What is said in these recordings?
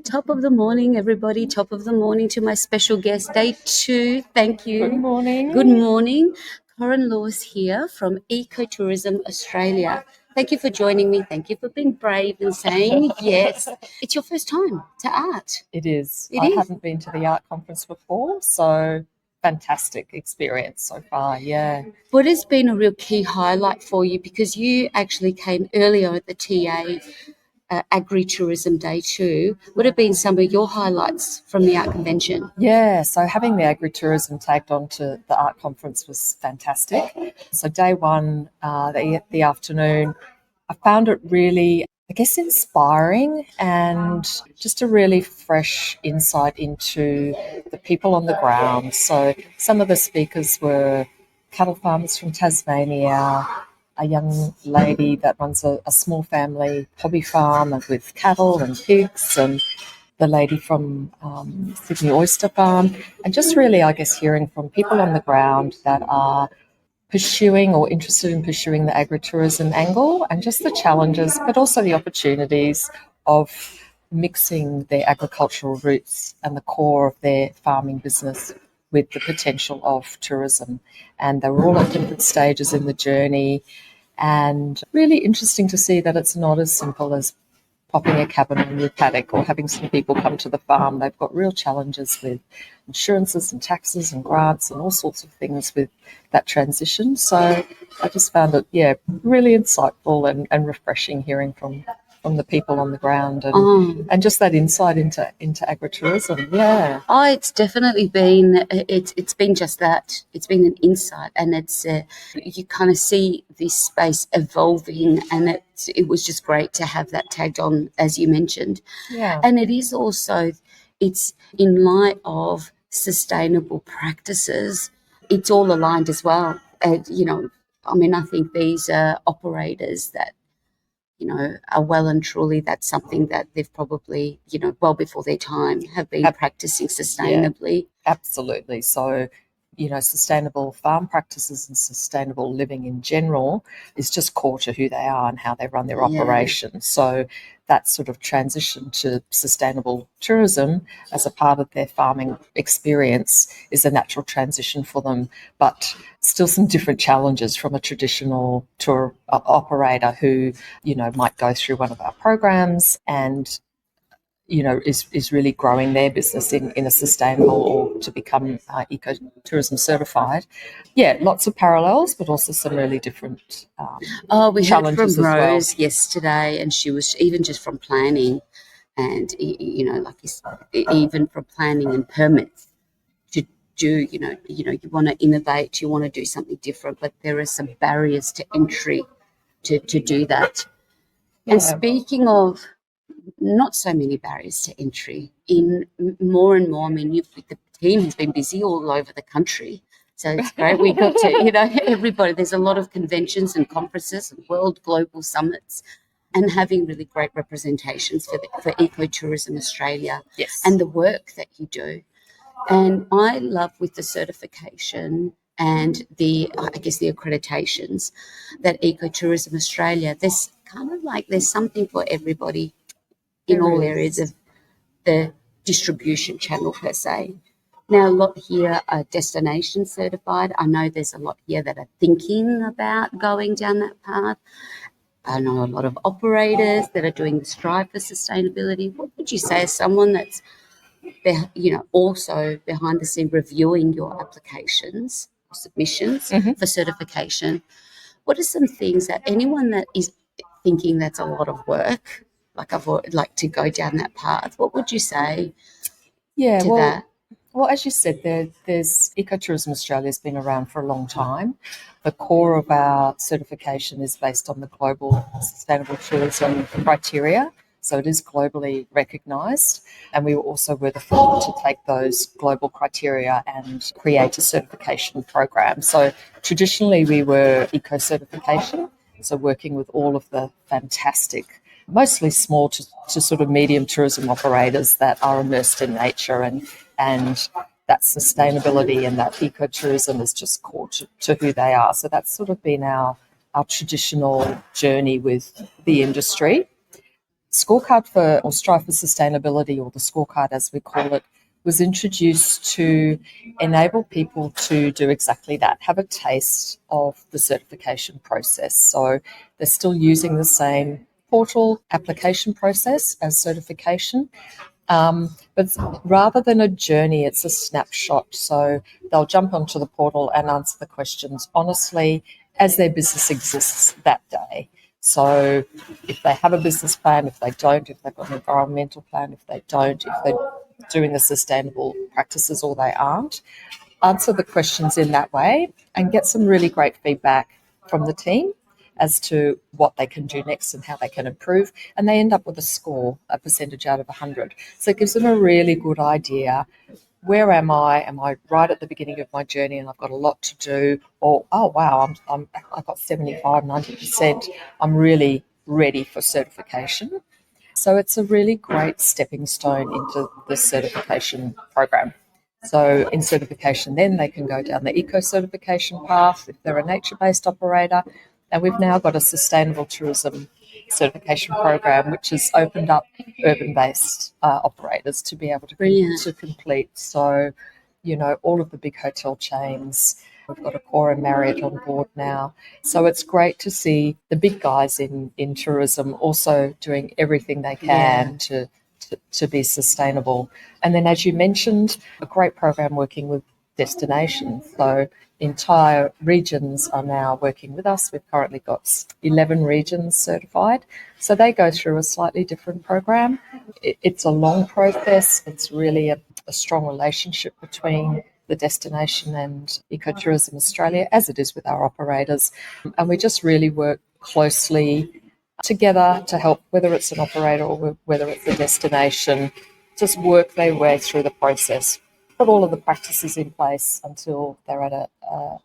Top of the morning, everybody. Top of the morning to my special guest, day 2. Thank you. Good morning. Good morning. Corinne Lewis here from Ecotourism Australia. Thank you for joining me. Thank you for being brave and saying yes. It's your first time to art. It is. It I is. haven't been to the art conference before, so fantastic experience so far, yeah. What has been a real key highlight for you? Because you actually came earlier at the TA Agritourism Day 2. Would have been some of your highlights from the art convention? Yeah, so having the agritourism tagged onto the art conference was fantastic. So day 1, the afternoon, I found it really, I guess, inspiring and just a really fresh insight into the people on the ground. So some of the speakers were cattle farmers from Tasmania, a young lady that runs a small family hobby farm with cattle and pigs, and the lady from Sydney Oyster Farm, and just really, I guess, hearing from people on the ground that are pursuing or interested in pursuing the agritourism angle, and just the challenges, but also the opportunities of mixing their agricultural roots and the core of their farming business with the potential of tourism. And they were all at different stages in the journey, and really interesting to see that it's not as simple as popping a cabin on your paddock or having some people come to the farm. They've got real challenges with insurances and taxes and grants and all sorts of things with that transition. So I just found it, really insightful and refreshing hearing from the people on the ground and just that insight into agritourism. Yeah. Oh, it's definitely been, it's been just that. It's been an insight, and it's, you kind of see this space evolving, and it was just great to have that tagged on, as you mentioned. Yeah. And it is also, it's in light of sustainable practices, it's all aligned as well. I think these are operators that, are well and truly, that's something that they've probably, well before their time have been practicing sustainably. Yeah, absolutely. So, sustainable farm practices and sustainable living in general is just core to who they are and how they run their operations. So that sort of transition to sustainable tourism as a part of their farming experience is a natural transition for them, but still some different challenges from a traditional tour operator who, might go through one of our programs and is really growing their business in a sustainable or to become ecotourism certified. Yeah, lots of parallels, but also some really different we heard challenges from as well. Rose yesterday, and she was even just from planning, and like you said, even from planning and permits to do, you want to innovate, you want to do something different, but there are some barriers to entry to do that. Yeah. And speaking of not so many barriers to entry, in more and more, the team has been busy all over the country. So it's great. We got to, everybody, there's a lot of conventions and conferences and world global summits, and having really great representations for Ecotourism Australia. Yes. And the work that you do. And I love with the certification and the accreditations that Ecotourism Australia, there's kind of like there's something for everybody in all areas of the distribution channel per se. Now, a lot here are destination certified. I know there's a lot here that are thinking about going down that path. I know a lot of operators that are doing the strive for sustainability. What would you say as someone that's, also behind the scene reviewing your applications or submissions for certification? What are some things that anyone that is thinking that's a lot of work, like to go down that path, what would you say to that? Well, as you said, there's Ecotourism Australia has been around for a long time. The core of our certification is based on the global sustainable tourism criteria. So it is globally recognised, and we also were the first to take those global criteria and create a certification program. So traditionally we were eco-certification, so working with all of the fantastic, mostly small to sort of medium tourism operators that are immersed in nature, and that sustainability and that ecotourism is just core to who they are. So that's sort of been our traditional journey with the industry. scorecard for, or Strive for Sustainability, or the scorecard as we call it, was introduced to enable people to do exactly that, have a taste of the certification process. So they're still using the same portal application process as certification. But rather than a journey, it's a snapshot. So they'll jump onto the portal and answer the questions honestly as their business exists that day. So if they have a business plan, if they don't, if they've got an environmental plan, if they don't, if they're doing the sustainable practices or they aren't, answer the questions in that way and get some really great feedback from the team as to what they can do next and how they can improve. And they end up with a score, a percentage out of 100. So it gives them a really good idea. Where am I? Am I right at the beginning of my journey and I've got a lot to do? Or, oh, wow, I've got 75, 90%. I'm really ready for certification. So it's a really great stepping stone into the certification program. So in certification, then they can go down the eco certification path if they're a nature-based operator. And we've now got a sustainable tourism certification program, which has opened up urban-based operators to be able to complete. So, you know, all of the big hotel chains. We've got Accor and Marriott on board now. So it's great to see the big guys in tourism also doing everything they can to be sustainable. And then, as you mentioned, a great program working with destinations. So entire regions are now working with us. We've currently got 11 regions certified. So they go through a slightly different program. It's a long process. It's really a strong relationship between the destination and Ecotourism Australia, as it is with our operators. And we just really work closely together to help, whether it's an operator or whether it's a destination, just work their way through the process, put all of the practices in place until they're at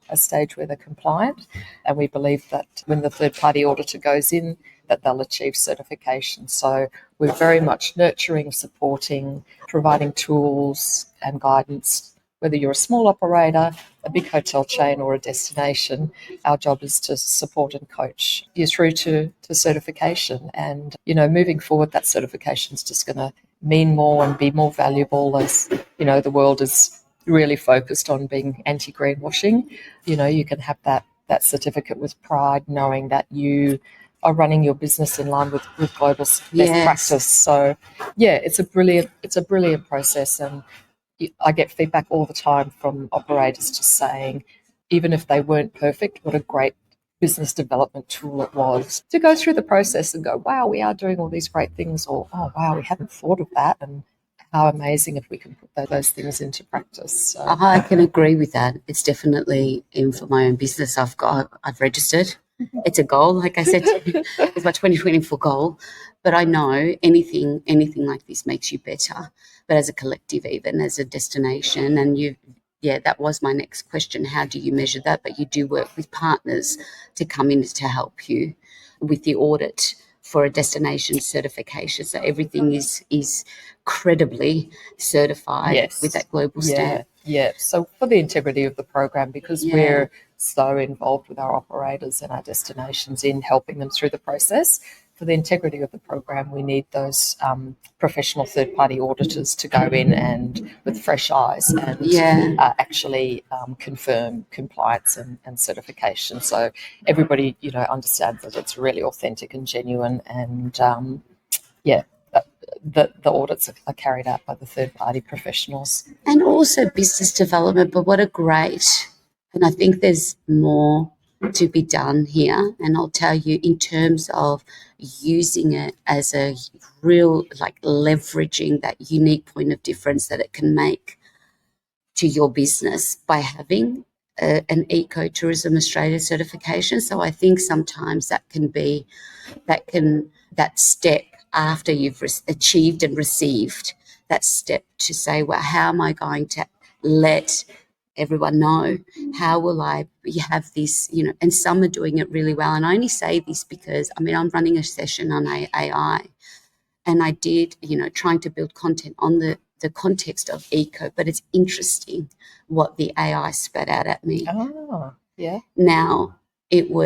a stage where they're compliant. And we believe that when the third-party auditor goes in, that they'll achieve certification. So we're very much nurturing, supporting, providing tools and guidance. Whether you're a small operator, a big hotel chain or a destination, our job is to support and coach you through to certification. And, you know, moving forward, that certification is just going to mean more and be more valuable as, you know, the world is really focused on being anti-greenwashing. You know, you can have that certificate with pride, knowing that you are running your business in line with global best practice. So, yeah, it's a brilliant process. And I get feedback all the time from operators just saying, even if they weren't perfect, what a great business development tool it was to go through the process and go, wow, we are doing all these great things, or, oh, wow, we hadn't thought of that, and how amazing if we can put those things into practice. So. I can agree with that. It's definitely in for my own business. I've registered. It's a goal, like I said, it's my 2024 goal. But I know anything like this makes you better. But as a collective, even as a destination, and that was my next question. How do you measure that? But you do work with partners to come in to help you with the audit for a destination certification. So everything is credibly certified with that global stamp. Yeah. So for the integrity of the program, because we're so involved with our operators and our destinations in helping them through the process, for the integrity of the program, we need those professional third-party auditors to go in and with fresh eyes and actually confirm compliance and certification. So everybody, you know, understands that it's really authentic and genuine, and the audits are carried out by the third-party professionals. And also business development, but what a great, and I think there's more to be done here. And I'll tell you, in terms of using it as a real, like, leveraging that unique point of difference that it can make to your business by having an Ecotourism Australia certification. So I think sometimes that step after you've achieved and received that step to say, well, how am I going to let everyone know? How will I have this, you know? And some are doing it really well. And I only say this because, I mean, I'm running a session on AI, and I did, you know, trying to build content on the context of eco, but it's interesting what the AI spat out at me. Oh, yeah. Now,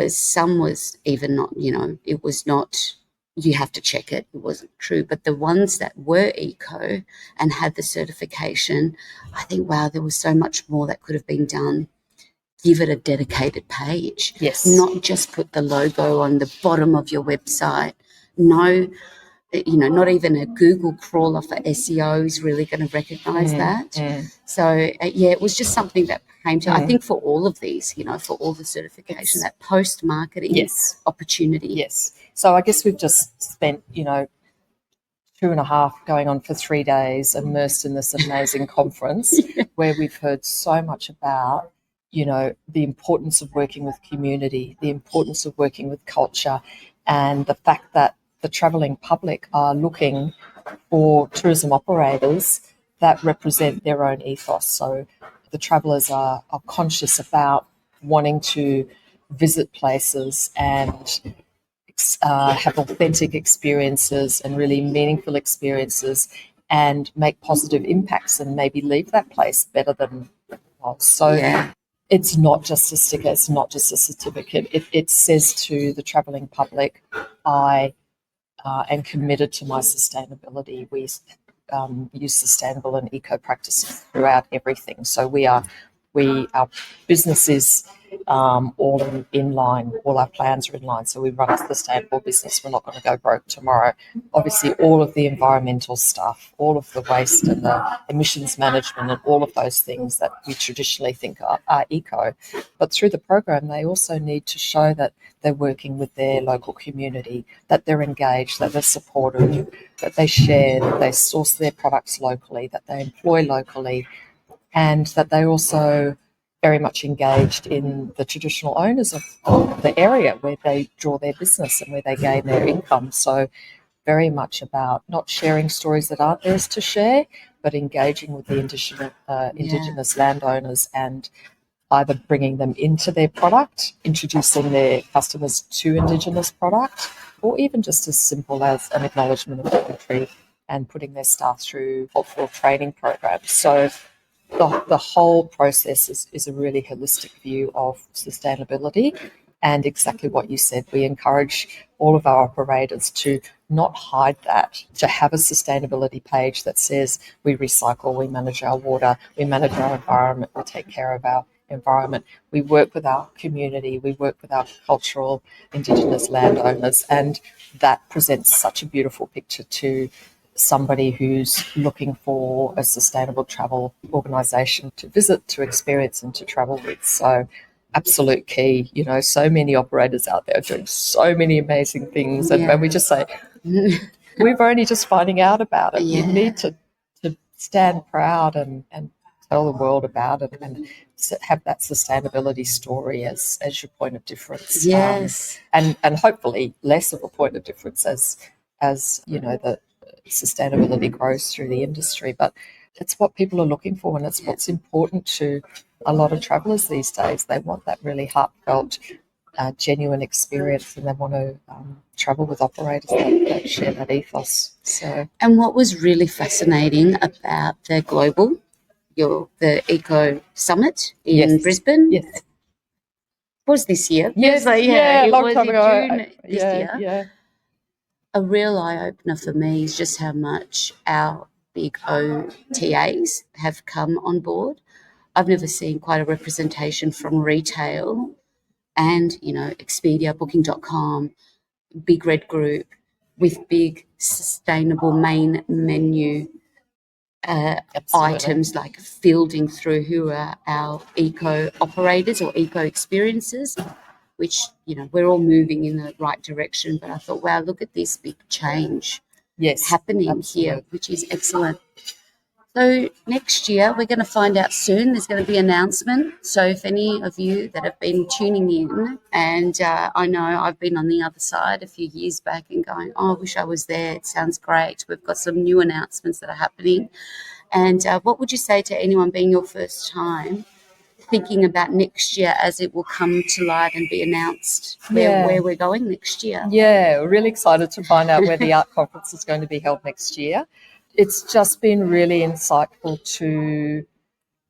some was even not, you know, it was not you have to check it. It wasn't true. But the ones that were eco and had the certification, I think, wow, there was so much more that could have been done. Give it a dedicated page. Yes. Not just put the logo on the bottom of your website. No, not even a Google crawler for SEO is really going to recognize that. So, it was just something that came to, I think, for all of these, for all the certification, that post-marketing opportunity. Yes. So I guess we've just spent, 2.5 going on for 3 days immersed in this amazing conference where we've heard so much about, the importance of working with community, the importance of working with culture, and the fact that the travelling public are looking for tourism operators that represent their own ethos. So the travellers are conscious about wanting to visit places and have authentic experiences and really meaningful experiences and make positive impacts and maybe leave that place better than it was. So it's not just a sticker, it's not just a certificate. It says to the travelling public, I am committed to my sustainability. We use sustainable and eco practices throughout everything. So our business is all in line. All our plans are in line. So we run a sustainable business. We're not going to go broke tomorrow. Obviously, all of the environmental stuff, all of the waste and the emissions management and all of those things that we traditionally think are eco. But through the program, they also need to show that they're working with their local community, that they're engaged, that they're supportive, that they share, that they source their products locally, that they employ locally, and that they're also very much engaged in the traditional owners of the area where they draw their business and where they gain their income. So very much about not sharing stories that aren't theirs to share, but engaging with the Indigenous landowners and either bringing them into their product, introducing their customers to Indigenous product, or even just as simple as an acknowledgement of the country and putting their staff through cultural training programs. So the whole process is a really holistic view of sustainability. And exactly what you said, we encourage all of our operators to not hide that, to have a sustainability page that says we recycle, we manage our water, we manage our environment, we take care of our environment, we work with our community, we work with our cultural Indigenous landowners, and that presents such a beautiful picture to somebody who's looking for a sustainable travel organisation to visit, to experience and to travel with. So absolute key, so many operators out there doing so many amazing things, and we just say, we're only just finding out about it. You need to stand proud and tell the world about it and have that sustainability story as your point of difference. And hopefully less of a point of difference as the sustainability grows through the industry. But it's what people are looking for, and it's what's important to a lot of travellers these days. They want that really heartfelt, genuine experience, and they want to travel with operators that share that ethos. So, and what was really fascinating about the Eco Summit in Brisbane was this year. It was time in ago. June this year. A real eye-opener for me is just how much our big OTAs have come on board. I've never seen quite a representation from retail and, Expedia, Booking.com, Big Red Group, with big sustainable main menu items like fielding through who are our eco operators or eco experiences, which, we're all moving in the right direction. But I thought, wow, look at this big change happening here, which is excellent. So next year, we're going to find out soon. There's going to be an announcement. So if any of you that have been tuning in, and I know I've been on the other side a few years back and going, oh, I wish I was there. It sounds great. We've got some new announcements that are happening. And what would you say to anyone being your first time thinking about next year as it will come to light and be announced where we're going next year? Yeah, we're really excited to find out where the art conference is going to be held next year. It's just been really insightful to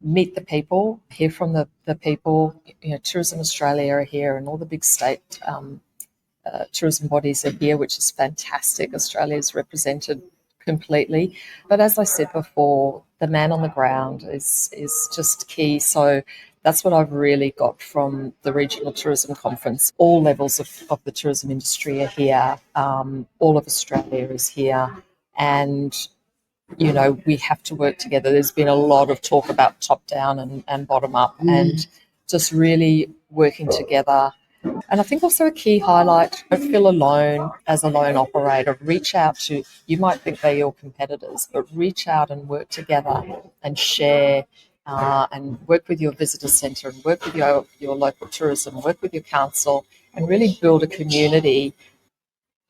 meet the people, hear from the people. Tourism Australia are here, and all the big state tourism bodies are here, which is fantastic. Australia is represented completely. But as I said before, the man on the ground is just key. So that's what I've really got from the Regional Tourism Conference. All levels of the tourism industry are here. All of Australia is here. And, you know, we have to work together. There's been a lot of talk about top down and bottom up, and just really working together. And I think also a key highlight, don't feel alone as a lone operator. Reach out to, you might think they're your competitors, but reach out and work together and share and work with your visitor centre and work with your local tourism, work with your council, and really build a community,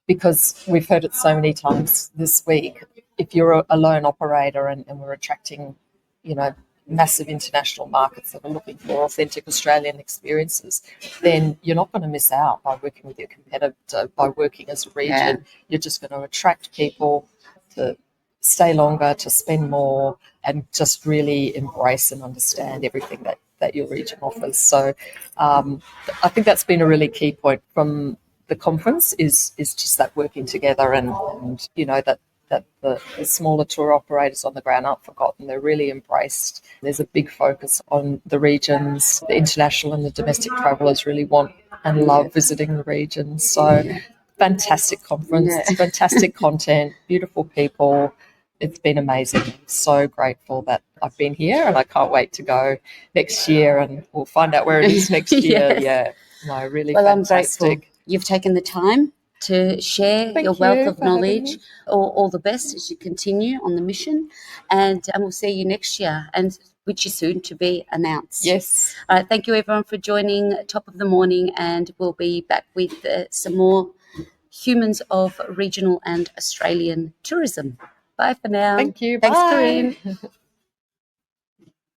because we've heard it so many times this week. If you're a lone operator and we're attracting, you know, massive international markets that are looking for authentic Australian experiences, then you're not going to miss out by working with your competitor, by working as a region. Yeah. You're just going to attract people to stay longer, to spend more, and just really embrace and understand everything that your region offers. So I think that's been a really key point from the conference is just that working together, and you know, that the smaller tour operators on the ground aren't forgotten. They're really embraced. There's a big focus on the regions. The international and the domestic travellers really want and love visiting the regions. So fantastic conference, fantastic content, beautiful people. It's been amazing. I'm so grateful that I've been here, and I can't wait to go next year, and we'll find out where it is next year. Yeah, no, really fantastic. I'm grateful you've taken the time to share your wealth of knowledge. All the best as you continue on the mission, and we'll see you next year, and which is soon to be announced. Yes. All right, thank you everyone for joining Top of the Morning, and we'll be back with some more humans of regional and Australian tourism. Bye for now. Thank you. Thanks, Bye. Corinne.